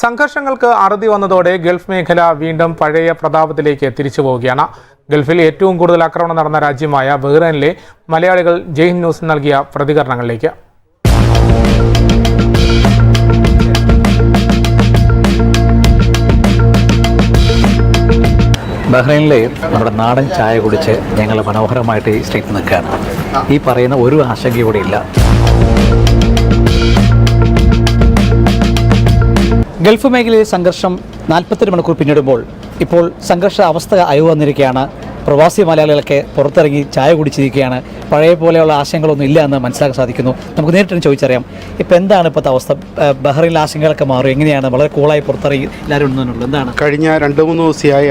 സംഘർഷങ്ങൾക്ക് അറുതി വന്നതോടെ ഗൾഫ് മേഖല വീണ്ടും പഴയ പ്രതാപത്തിലേക്ക് തിരിച്ചു പോവുകയാണ്. ഗൾഫിൽ ഏറ്റവും കൂടുതൽ ആക്രമണം നടന്ന രാജ്യമായ ബഹ്റൈനിലെ മലയാളികൾ ജയ്ഹിന്ദ് ന്യൂസിന് നൽകിയ പ്രതികരണങ്ങളിലേക്ക്. ബഹ്റൈനിലെ നമ്മുടെ നാടൻ ചായ കുടിച്ച് ഞങ്ങൾ മനോഹരമായിട്ട് ഈ സ്ട്രീറ്റിൽ നിൽക്കുകയാണ്. ഈ പറയുന്ന ഒരു ആശങ്കയോടെ ഇല്ല. ഗൾഫ് മേഖലയിലെ സംഘർഷം 42 മണിക്കൂർ പിന്നിടുമ്പോൾ ഇപ്പോൾ സംഘർഷ അവസ്ഥ അയവ് വന്നിരിക്കുകയാണ്. പ്രവാസി മലയാളികളൊക്കെ പുറത്തിറങ്ങി ചായ കുടിച്ചിരിക്കുകയാണ്. പഴയ പോലെയുള്ള ആശങ്കകളൊന്നും ഇല്ല എന്ന് മനസ്സിലാക്കാൻ സാധിക്കുന്നു. നമുക്ക് നേരിട്ട് ചോദിച്ചറിയാം, ഇപ്പോൾ എന്താണ് ഇപ്പോഴത്തെ അവസ്ഥ? ബഹ്റൈനിലെ ആശങ്കകളൊക്കെ മാറും, എങ്ങനെയാണ്? വളരെ കൂളായി പുറത്തിറങ്ങി എല്ലാവരും ഉണ്ടെന്നുള്ളത് എന്താണ്? കഴിഞ്ഞ 2-3 ദിവസമായി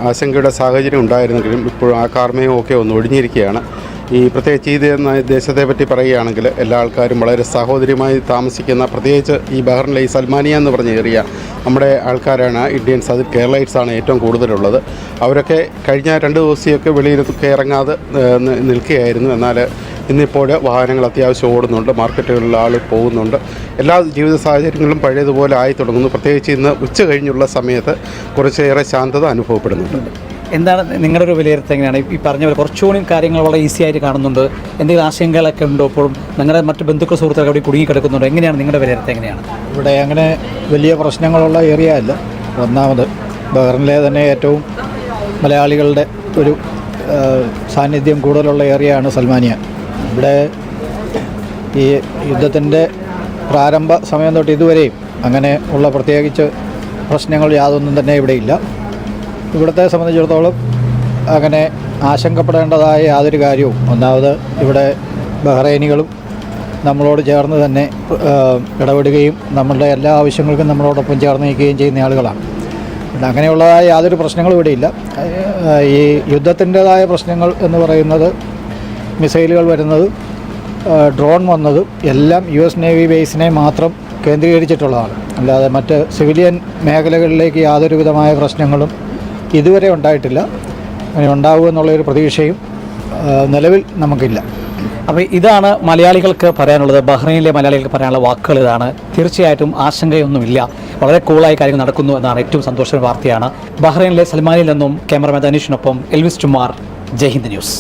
ആശങ്കയുടെ സാഹചര്യം ഉണ്ടായിരുന്നെങ്കിലും ഇപ്പോൾ ആ കാർമേയമൊക്കെ ഒന്ന് ഒഴിഞ്ഞിരിക്കുകയാണ്. പ്രത്യേകിച്ച് ഈ ദേശത്തെ പറ്റി പറയുകയാണെങ്കിൽ എല്ലാ ആൾക്കാരും വളരെ സഹോദര്യമായി താമസിക്കുന്ന, പ്രത്യേകിച്ച് ഈ ബഹ്റൈനിലെ ഈ സൽമാനിയ എന്ന് പറഞ്ഞ ഏരിയ നമ്മുടെ ആൾക്കാരാണ്. ഇന്ത്യൻസ്, അത് കേരളൈറ്റ്സാണ് ഏറ്റവും കൂടുതലുള്ളത്. അവരൊക്കെ കഴിഞ്ഞ 2 ദിവസമൊക്കെ വെളിയിലൊക്കെ ഇറങ്ങാതെ നിൽക്കുകയായിരുന്നു. എന്നാൽ ഇന്നിപ്പോൾ വാഹനങ്ങൾ അത്യാവശ്യം ഓടുന്നുണ്ട്, മാർക്കറ്റുകളിൽ ആൾ പോകുന്നുണ്ട്. എല്ലാ ജീവിത സാഹചര്യങ്ങളും പഴയതുപോലെ ആയി തുടങ്ങുന്നു. പ്രത്യേകിച്ച് ഇന്ന് ഉച്ച കഴിഞ്ഞുള്ള സമയത്ത് കുറച്ചേറെ ശാന്തത അനുഭവപ്പെടുന്നുണ്ട്. എന്താണ് നിങ്ങളുടെ ഒരു വിലയിരുത്തൽ? എങ്ങനെയാണ് ഈ പറഞ്ഞ പോലെ കുറച്ചുകൂടി കാര്യങ്ങൾ വളരെ ഈസി ആയിട്ട് കാണുന്നുണ്ട്? എന്തെങ്കിലും ആശങ്കകളൊക്കെ ഉണ്ടോ? ഇപ്പോഴും നിങ്ങളുടെ മറ്റ് ബന്ധുക്കൾ സുഹൃത്തുക്കൾ അവിടെ കുടുങ്ങി കിടക്കുന്നുണ്ടോ? എങ്ങനെയാണ് നിങ്ങളുടെ വിലയിരുത്തൽ? എങ്ങനെയാണ്? ഇവിടെ അങ്ങനെ വലിയ പ്രശ്നങ്ങളുള്ള ഏരിയ അല്ല. ഒന്നാമത് ബഹ്റൈനിലെ തന്നെ ഏറ്റവും മലയാളികളുടെ ഒരു സാന്നിധ്യം കൂടുതലുള്ള ഏരിയയാണ് സൽമാനിയ. ഇവിടെ ഈ യുദ്ധത്തിൻ്റെ പ്രാരംഭ സമയം തൊട്ട് ഇതുവരെയും അങ്ങനെ ഉള്ള പ്രത്യേകിച്ച് പ്രശ്നങ്ങൾ യാതൊന്നും തന്നെ ഇവിടെ ഇല്ല. ഇവിടത്തെ സംബന്ധിച്ചിടത്തോളം അങ്ങനെ ആശങ്കപ്പെടേണ്ടതായ യാതൊരു കാര്യവും. ഒന്നാമത് ഇവിടെ ബഹ്റൈനികളും നമ്മളോട് ചേർന്ന് തന്നെ ഇടപെടുകയും നമ്മളുടെ എല്ലാ ആവശ്യങ്ങൾക്കും നമ്മളോടൊപ്പം ചേർന്ന് നിൽക്കുകയും ചെയ്യുന്ന ആളുകളാണ്. അങ്ങനെയുള്ളതായ യാതൊരു പ്രശ്നങ്ങളും ഇവിടെയില്ല. ഈ യുദ്ധത്തിൻ്റെതായ പ്രശ്നങ്ങൾ എന്ന് പറയുന്നത് മിസൈലുകൾ വരുന്നതും ഡ്രോൺ വന്നതും എല്ലാം US നേവി ബേസിനെ മാത്രം കേന്ദ്രീകരിച്ചിട്ടുള്ളതാണ്. അല്ലാതെ മറ്റ് സിവിലിയൻ മേഖലകളിലേക്ക് യാതൊരു വിധമായ പ്രശ്നങ്ങളും ഇതുവരെ ഉണ്ടായിട്ടില്ല. അങ്ങനെ ഉണ്ടാവുമെന്നുള്ളൊരു പ്രതീക്ഷയും നിലവിൽ നമുക്കില്ല. അപ്പോൾ ഇതാണ് മലയാളികൾക്ക് പറയാനുള്ളത്. ബഹ്റൈനിലെ മലയാളികൾക്ക് പറയാനുള്ള വാക്കുകൾ ഇതാണ്. തീർച്ചയായിട്ടും ആശങ്കയൊന്നുമില്ല, വളരെ കൂളായി കാര്യങ്ങൾ നടക്കുന്നു എന്നാണ് ഏറ്റവും സന്തോഷ വാർത്തയാണ്. ബഹ്റൈനിലെ സൽമാനിൽ നിന്നും ക്യാമറമാൻ അനീഷിനൊപ്പം എൽവിസ് ചുമാർ, ജയ്ഹിന്ദ് ന്യൂസ്.